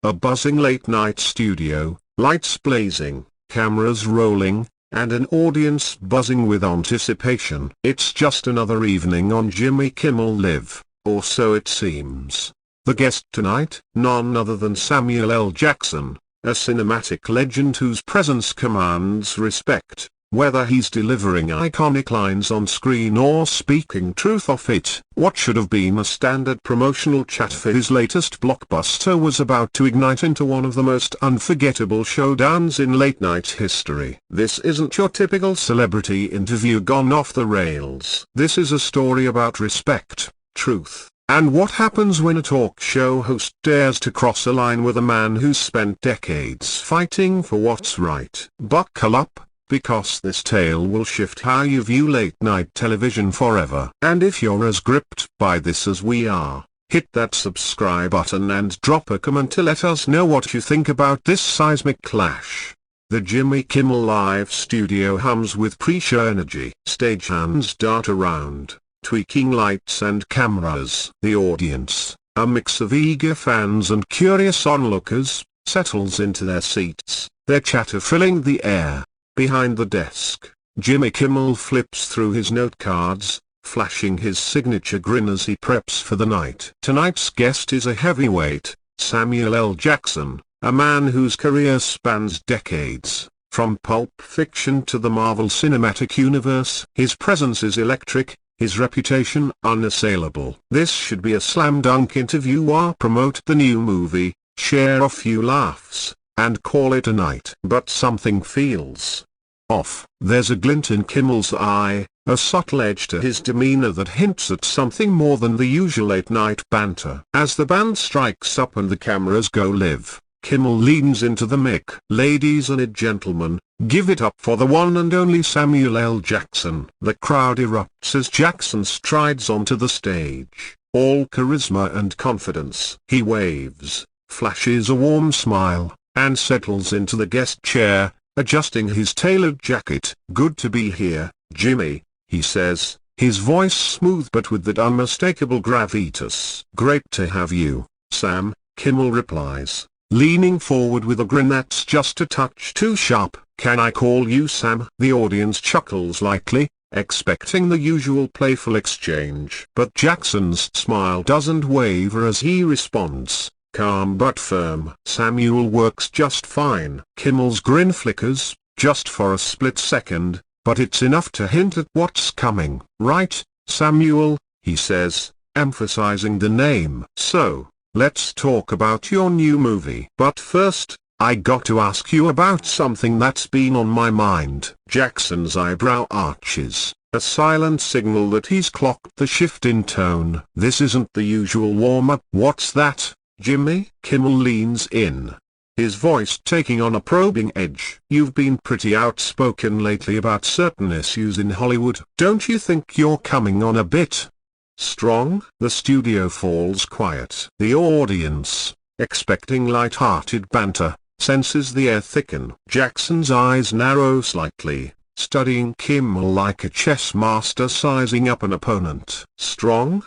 A buzzing late-night studio, lights blazing, cameras rolling, and an audience buzzing with anticipation. It's just another evening on Jimmy Kimmel Live, or so it seems. The guest tonight, none other than Samuel L. Jackson, a cinematic legend whose presence commands respect, whether he's delivering iconic lines on screen or speaking truth off it. What should have been a standard promotional chat for his latest blockbuster was about to ignite into one of the most unforgettable showdowns in late-night history. This isn't your typical celebrity interview gone off the rails. This is a story about respect, truth, and what happens when a talk show host dares to cross a line with a man who's spent decades fighting for what's right. Buckle up, because this tale will shift how you view late-night television forever. And if you're as gripped by this as we are, hit that subscribe button and drop a comment to let us know what you think about this seismic clash. The Jimmy Kimmel Live studio hums with pre-show energy. Stagehands dart around, tweaking lights and cameras. The audience, a mix of eager fans and curious onlookers, settles into their seats, their chatter filling the air. Behind the desk, Jimmy Kimmel flips through his note cards, flashing his signature grin as he preps for the night. Tonight's guest is a heavyweight, Samuel L. Jackson, a man whose career spans decades. From Pulp Fiction to the Marvel Cinematic Universe, his presence is electric, his reputation unassailable. This should be a slam dunk interview or promote the new movie, share a few laughs, and call it a night. But something feels off. There's a glint in Kimmel's eye, a subtle edge to his demeanor that hints at something more than the usual late-night banter. As the band strikes up and the cameras go live, Kimmel leans into the mic. Ladies and gentlemen, give it up for the one and only Samuel L. Jackson. The crowd erupts as Jackson strides onto the stage, all charisma and confidence. He waves, flashes a warm smile, and settles into the guest chair, adjusting his tailored jacket. "Good to be here, Jimmy," he says, his voice smooth but with that unmistakable gravitas. "Great to have you, Sam," Kimmel replies, leaning forward with a grin that's just a touch too sharp. "Can I call you Sam?" The audience chuckles lightly, expecting the usual playful exchange. But Jackson's smile doesn't waver as he responds, calm but firm. "Samuel works just fine." Kimmel's grin flickers, just for a split second, but it's enough to hint at what's coming. "Right, Samuel," he says, emphasizing the name. "So, let's talk about your new movie. But first, I got to ask you about something that's been on my mind." Jackson's eyebrow arches, a silent signal that he's clocked the shift in tone. "This isn't the usual warm-up." "What's that, Jimmy?" Kimmel leans in, his voice taking on a probing edge. "You've been pretty outspoken lately about certain issues in Hollywood. Don't you think you're coming on a bit strong?" The studio falls quiet. The audience, expecting light-hearted banter, senses the air thicken. Jackson's eyes narrow slightly, studying Kimmel like a chess master sizing up an opponent. "Strong?"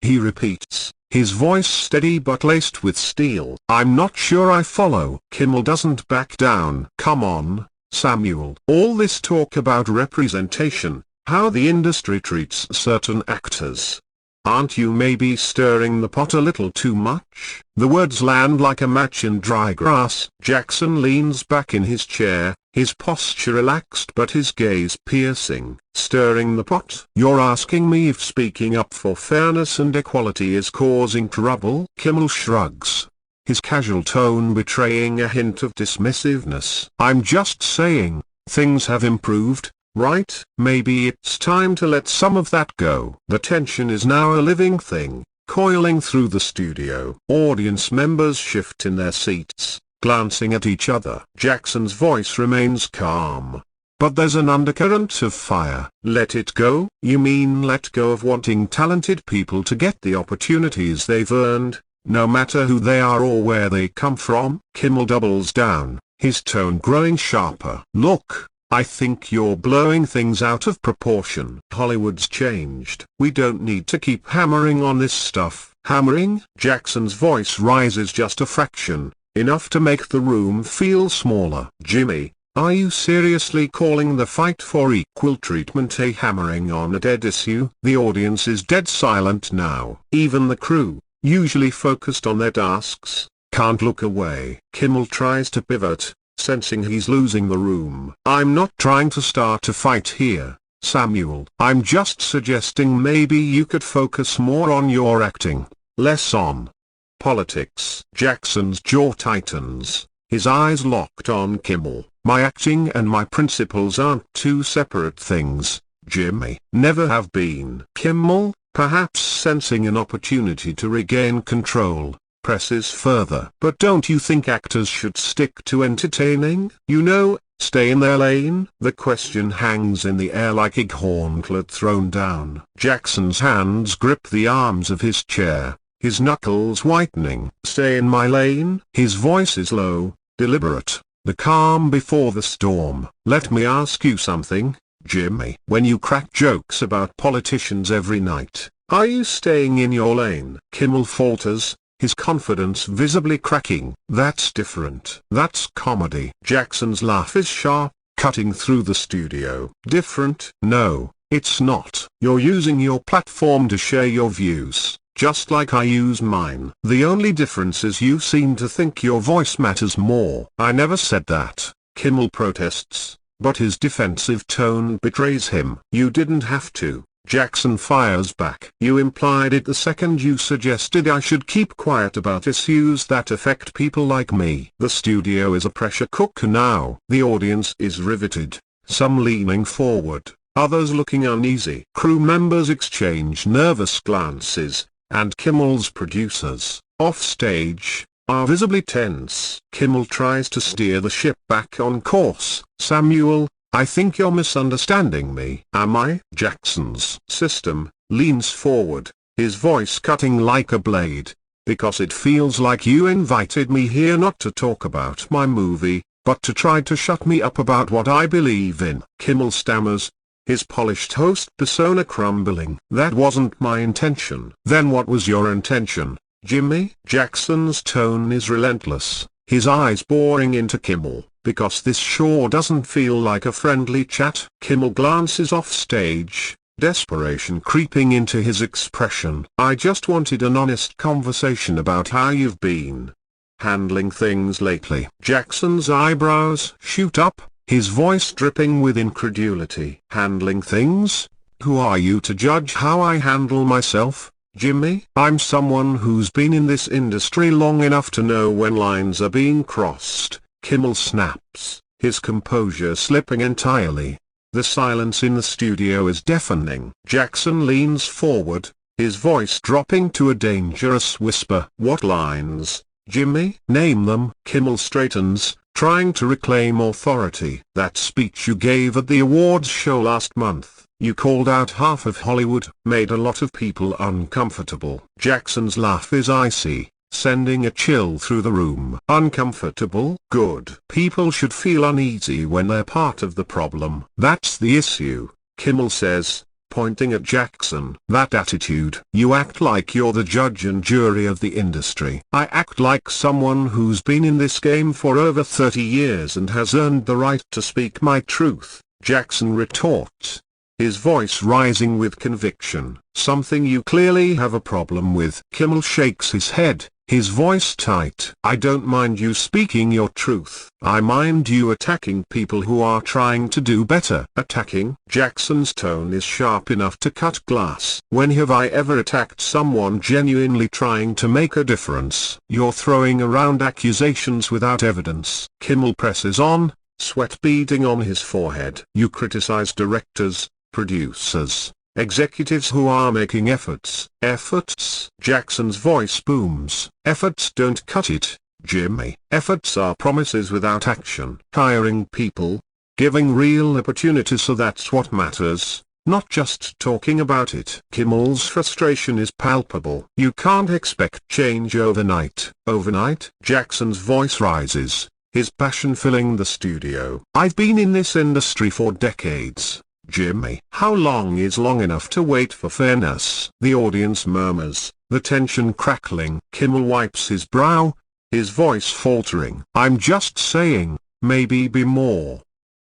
he repeats, his voice steady but laced with steel. "I'm not sure I follow." Kimmel doesn't back down. "Come on, Samuel. All this talk about representation, how the industry treats certain actors. Aren't you maybe stirring the pot a little too much?" The words land like a match in dry grass. Jackson leans back in his chair, his posture relaxed but his gaze piercing. "Stirring the pot? You're asking me if speaking up for fairness and equality is causing trouble?" Kimmel shrugs, his casual tone betraying a hint of dismissiveness. "I'm just saying, things have improved, right? Maybe it's time to let some of that go." The tension is now a living thing, coiling through the studio. Audience members shift in their seats, glancing at each other. Jackson's voice remains calm, but there's an undercurrent of fire. "Let it go? You mean let go of wanting talented people to get the opportunities they've earned, no matter who they are or where they come from?" Kimmel doubles down, his tone growing sharper. "Look, I think you're blowing things out of proportion. Hollywood's changed. We don't need to keep hammering on this stuff." "Hammering?" Jackson's voice rises just a fraction, enough to make the room feel smaller. Jimmy, are you seriously calling the fight for equal treatment a hammering on a dead issue? The audience is dead silent now. Even the crew, usually focused on their tasks, can't look away. Kimmel tries to pivot, sensing he's losing the room. I'm not trying to start a fight here, Samuel. I'm just suggesting maybe you could focus more on your acting, less on politics. Jackson's jaw tightens, his eyes locked on Kimmel. My acting and my principles aren't two separate things, Jimmy. Never have been. Kimmel, perhaps sensing an opportunity to regain control, presses further. But don't you think actors should stick to entertaining? You know, stay in their lane? The question hangs in the air like a gauntlet thrown down. Jackson's hands grip the arms of his chair, his knuckles whitening. Stay in my lane? His voice is low, deliberate, the calm before the storm. Let me ask you something, Jimmy. When you crack jokes about politicians every night, are you staying in your lane? Kimmel falters, his confidence visibly cracking. That's different. That's comedy. Jackson's laugh is sharp, cutting through the studio. Different? No, it's not. You're using your platform to share your views, just like I use mine. The only difference is you seem to think your voice matters more. I never said that, Kimmel protests, but his defensive tone betrays him. You didn't have to. Jackson fires back. You implied it the second you suggested I should keep quiet about issues that affect people like me. The studio is a pressure cooker now. The audience is riveted, some leaning forward, others looking uneasy. Crew members exchange nervous glances, and Kimmel's producers, off stage, are visibly tense. Kimmel tries to steer the ship back on course. Samuel, I think you're misunderstanding me. Am I? Jackson's system leans forward, his voice cutting like a blade. Because it feels like you invited me here not to talk about my movie, but to try to shut me up about what I believe in. Kimmel stammers, his polished host persona crumbling. That wasn't my intention. Then what was your intention, Jimmy? Jackson's tone is relentless, his eyes boring into Kimmel. Because this sure doesn't feel like a friendly chat. Kimmel glances off stage, desperation creeping into his expression. I just wanted an honest conversation about how you've been handling things lately. Jackson's eyebrows shoot up, his voice dripping with incredulity. Handling things? Who are you to judge how I handle myself, Jimmy? I'm someone who's been in this industry long enough to know when lines are being crossed. Kimmel snaps, his composure slipping entirely. The silence in the studio is deafening. Jackson leans forward, his voice dropping to a dangerous whisper. What lines, Jimmy? Name them. Kimmel straightens, trying to reclaim authority. That speech you gave at the awards show last month, you called out half of Hollywood, made a lot of people uncomfortable. Jackson's laugh is icy, sending a chill through the room. Uncomfortable? Good. People should feel uneasy when they're part of the problem. That's the issue, Kimmel says, pointing at Jackson. That attitude. You act like you're the judge and jury of the industry. I act like someone who's been in this game for over 30 years and has earned the right to speak my truth, Jackson retorts, his voice rising with conviction. Something you clearly have a problem with. Kimmel shakes his head, his voice tight. I don't mind you speaking your truth. I mind you attacking people who are trying to do better. Attacking? Jackson's tone is sharp enough to cut glass. When have I ever attacked someone genuinely trying to make a difference? You're throwing around accusations without evidence. Kimmel presses on, sweat beading on his forehead. You criticize directors, producers, executives who are making efforts. Efforts? Jackson's voice booms. Efforts don't cut it, Jimmy. Efforts are promises without action. Hiring people, giving real opportunities, so that's what matters, not just talking about it. Kimmel's frustration is palpable. You can't expect change overnight. Overnight? Jackson's voice rises, his passion filling the studio. I've been in this industry for decades, Jimmy. How long is long enough to wait for fairness? The audience murmurs, the tension crackling. Kimmel wipes his brow, his voice faltering. I'm just saying, maybe be more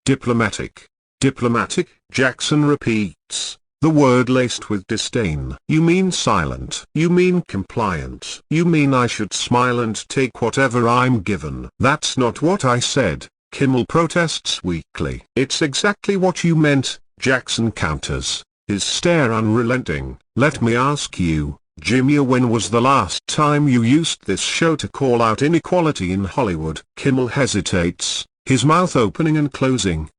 diplomatic. Diplomatic, Jackson repeats, the word laced with disdain. You mean silent. You mean compliant. You mean I should smile and take whatever I'm given. That's not what I said, Kimmel protests weakly. It's exactly what you meant, Jackson counters, his stare unrelenting. Let me ask you, Jimmy, when was the last time you used this show to call out inequality in Hollywood? Kimmel hesitates, his mouth opening and closing.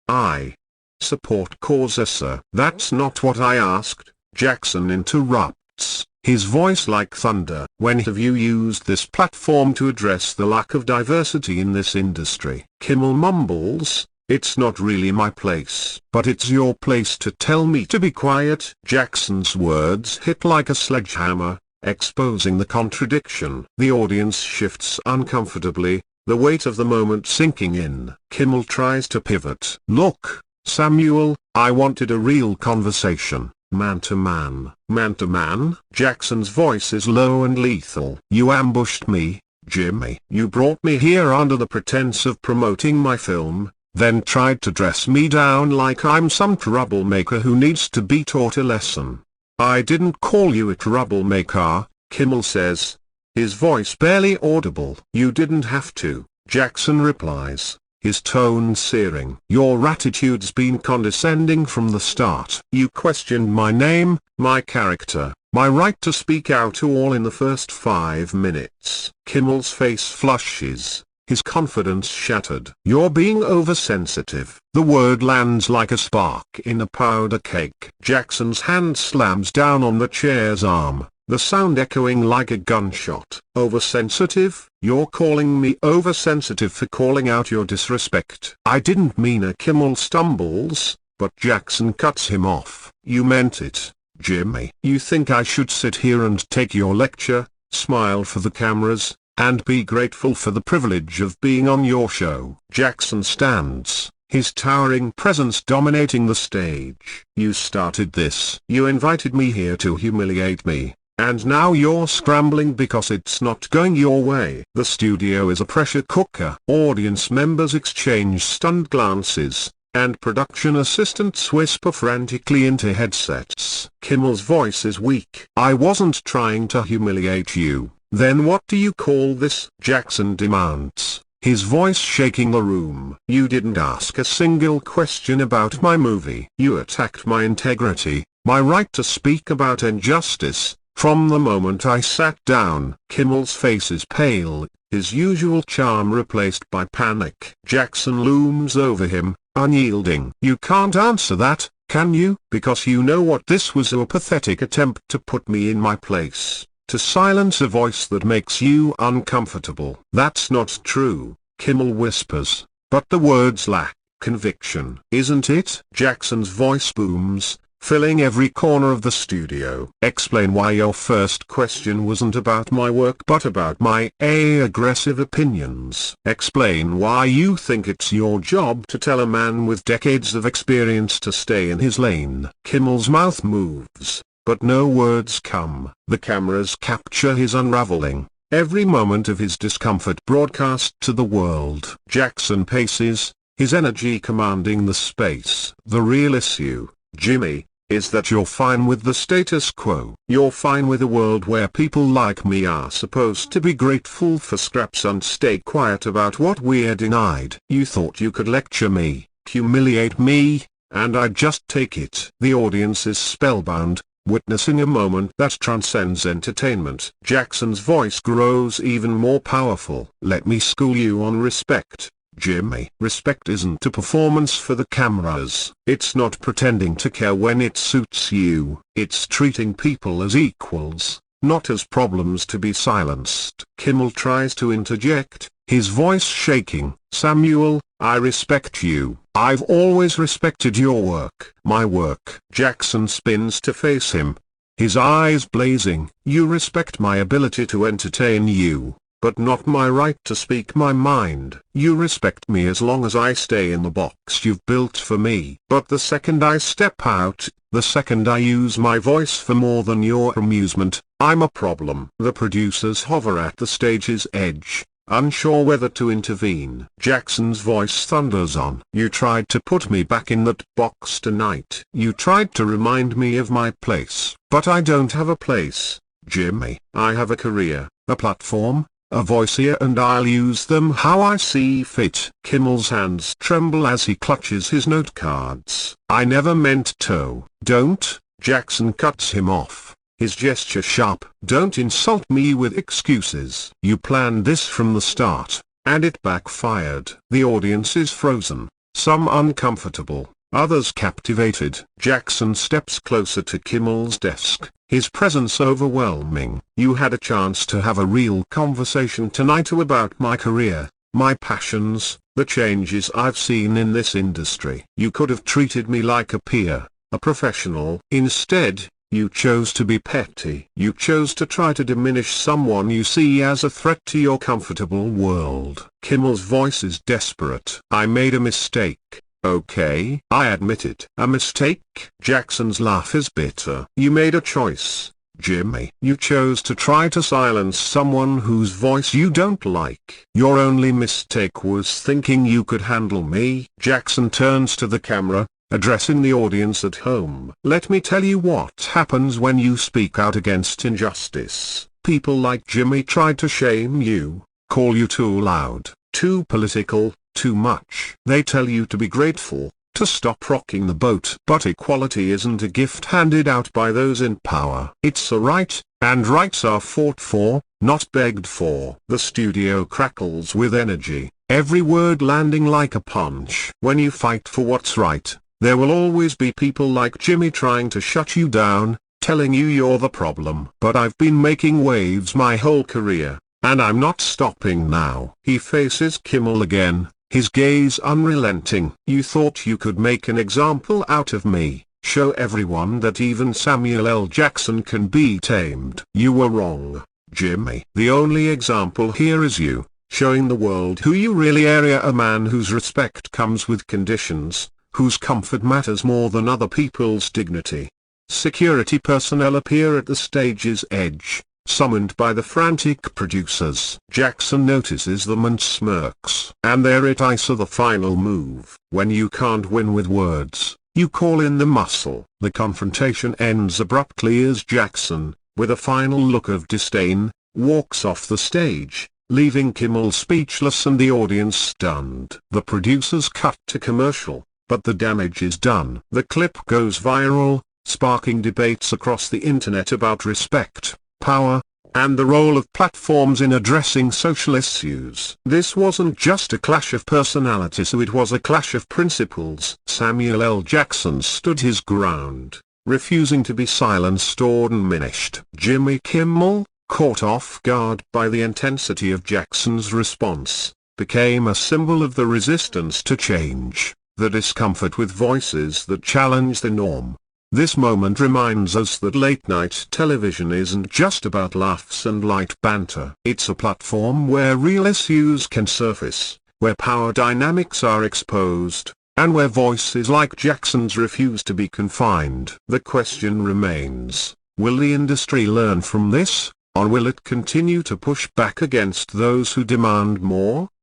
I support causes, sir. That's not what I asked, Jackson interrupts, his voice like thunder. When have you used this platform to address the lack of diversity in this industry? Kimmel mumbles, it's not really my place. But it's your place to tell me to be quiet. Jackson's words hit like a sledgehammer, exposing the contradiction. The audience shifts uncomfortably, the weight of the moment sinking in. Kimmel tries to pivot. Look, Samuel, I wanted a real conversation, man to man. Man to man? Jackson's voice is low and lethal. You ambushed me, Jimmy. You brought me here under the pretense of promoting my film, then tried to dress me down like I'm some troublemaker who needs to be taught a lesson. I didn't call you a troublemaker, Kimmel says, his voice barely audible. You didn't have to, Jackson replies, his tone searing. Your attitude's been condescending from the start. You questioned my name, my character, my right to speak out all in the first 5 minutes. Kimmel's face flushes, his confidence shattered. You're being oversensitive. The word lands like a spark in a powder cake. Jackson's hand slams down on the chair's arm, the sound echoing like a gunshot. Oversensitive? You're calling me oversensitive for calling out your disrespect. I didn't mean a. Kimmel stumbles, but Jackson cuts him off. You meant it, Jimmy. You think I should sit here and take your lecture, smile for the cameras, and be grateful for the privilege of being on your show? Jackson stands, his towering presence dominating the stage. You started this. You invited me here to humiliate me. And now you're scrambling because it's not going your way. The studio is a pressure cooker. Audience members exchange stunned glances, and production assistants whisper frantically into headsets. Kimmel's voice is weak. I wasn't trying to humiliate you. Then what do you call this? Jackson demands, his voice shaking the room. You didn't ask a single question about my movie. You attacked my integrity, my right to speak about injustice, from the moment I sat down. Kimmel's face is pale, his usual charm replaced by panic. Jackson looms over him, unyielding. You can't answer that, can you? Because you know what this was, a pathetic attempt to put me in my place, to silence a voice that makes you uncomfortable. That's not true, Kimmel whispers, but the words lack conviction. Isn't it? Jackson's voice booms, filling every corner of the studio. Explain why your first question wasn't about my work but about my aggressive opinions. Explain why you think it's your job to tell a man with decades of experience to stay in his lane. Kimmel's mouth moves, but no words come. The cameras capture his unraveling, every moment of his discomfort broadcast to the world. Jackson paces, his energy commanding the space. The real issue, Jimmy, is that you're fine with the status quo. You're fine with a world where people like me are supposed to be grateful for scraps and stay quiet about what we're denied. You thought you could lecture me, humiliate me, and I'd just take it. The audience is spellbound, witnessing a moment that transcends entertainment. Jackson's voice grows even more powerful. Let me school you on respect, Jimmy. Respect isn't a performance for the cameras. It's not pretending to care when it suits you. It's treating people as equals, not as problems to be silenced. Kimmel tries to interject, his voice shaking. Samuel, I respect you. I've always respected your work. My work. Jackson spins to face him, his eyes blazing. You respect my ability to entertain you, but not my right to speak my mind. You respect me as long as I stay in the box you've built for me. But the second I step out, The second I use my voice for more than your amusement, I'm a problem. The producers hover at the stage's edge, unsure whether to intervene. Jackson's voice thunders on. You tried to put me back in that box tonight. You tried to remind me of my place. But I don't have a place, Jimmy. I have a career, a platform, a voice here, and I'll use them how I see fit. Kimmel's hands tremble as he clutches his note cards. I never meant to. Don't, Jackson cuts him off, his gesture sharp. Don't insult me with excuses. You planned this from the start, and it backfired. The audience is frozen, some uncomfortable, others captivated. Jackson steps closer to Kimmel's desk, his presence overwhelming. You had a chance to have a real conversation tonight about my career, my passions, the changes I've seen in this industry. You could have treated me like a peer, a professional. Instead, you chose to be petty. You chose to try to diminish someone you see as a threat to your comfortable world. Kimmel's voice is desperate. I made a mistake. Okay, I admit it. A mistake? Jackson's laugh is bitter. You made a choice, Jimmy. You chose to try to silence someone whose voice you don't like. Your only mistake was thinking you could handle me. Jackson turns to the camera, addressing the audience at home. Let me tell you what happens when you speak out against injustice. People like Jimmy tried to shame you, call you too loud, too political, too much. They tell you to be grateful, to stop rocking the boat. But equality isn't a gift handed out by those in power. It's a right, and rights are fought for, not begged for. The studio crackles with energy, every word landing like a punch. When you fight for what's right, there will always be people like Jimmy trying to shut you down, telling you you're the problem. But I've been making waves my whole career, and I'm not stopping now. He faces Kimmel again, his gaze unrelenting. You thought you could make an example out of me, show everyone that even Samuel L. Jackson can be tamed. You were wrong, Jimmy. The only example here is you, showing the world who you really are, a man whose respect comes with conditions, whose comfort matters more than other people's dignity. Security personnel appear at the stage's edge, summoned by the frantic producers. Jackson notices them and smirks. And there it is, the final move. When you can't win with words, you call in the muscle. The confrontation ends abruptly as Jackson, with a final look of disdain, walks off the stage, leaving Kimmel speechless and the audience stunned. The producers cut to commercial, but the damage is done. The clip goes viral, sparking debates across the internet about respect, power, and the role of platforms in addressing social issues. This wasn't just a clash of personalities, it was a clash of principles. Samuel L. Jackson stood his ground, refusing to be silenced or diminished. Jimmy Kimmel, caught off guard by the intensity of Jackson's response, became a symbol of the resistance to change, the discomfort with voices that challenge the norm. This moment reminds us that late-night television isn't just about laughs and light banter. It's a platform where real issues can surface, where power dynamics are exposed, and where voices like Jackson's refuse to be confined. The question remains, will the industry learn from this, or will it continue to push back against those who demand more?